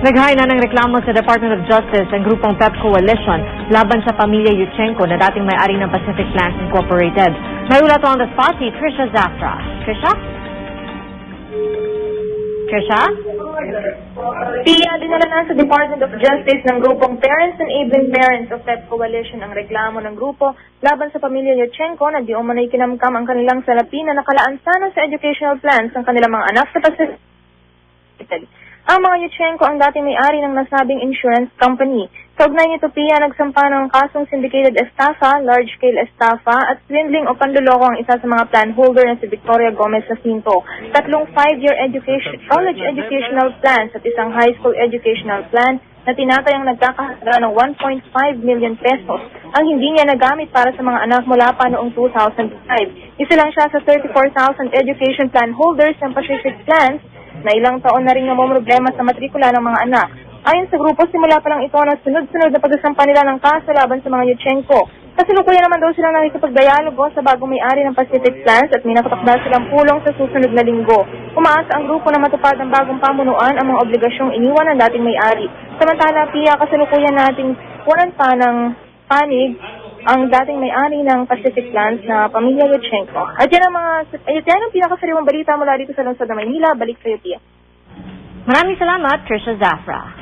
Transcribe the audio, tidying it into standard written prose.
Naghain na ng reklamo sa Department of Justice ang grupong PEP Coalition laban sa pamilya Yutchenko na dating may-ari ng Pacific Plants Incorporated. May ulat on the spot si Trisha Zafra. Trisha? Trisha? Pia, dinala na sa Department of Justice ng grupong Parents Enabling Parents of PEP Coalition ang reklamo ng grupo laban sa pamilya Yutchenko na di umano'y kinamkam ang kanilang salapi na nakalaan sana sa educational plans ng kanilang mga anak sa Pacific. Ang mga Yutchenko ang dating may-ari ng nasabing insurance company. Sa ugnay nito, Pia, nagsampa ng kasong syndicated estafa, large-scale estafa, at swindling o panluloko ang isa sa mga plan holder na si Victoria Gomez Jacinto. 3 5-year college educational plans at isang high school educational plan na tinatayang nagkakahalaga ng 1.5 million pesos ang hindi niya nagamit para sa mga anak mula pa noong 2005. Isa lang siya sa 34,000 education plan holders ng Pacific Plans na ilang taon na rin namumroblema sa matrikula ng mga anak. Ayon sa grupo, simula pa lang ito na sunod-sunod na pagsasampa nila ng kaso laban sa mga Yutchenko. Kasalukuyan naman daw silang nakikipagdialogo sa bagong may-ari ng Pacific Plans at may nakatakda silang pulong sa susunod na linggo. Umaasa ang grupo na matupad ang bagong pamunuan ang mga obligasyong iniwan ng dating may-ari. Samantala, Pia, kasalukuyan nating walang pa ng panig ang dating may-ari ng Pacific Plants na pamilya Yutchenko. At yan ang pinakasariwang balita mula dito sa lungsod ng Maynila. Balik sa iyo, Pia. Maraming salamat, Trisha Zafra.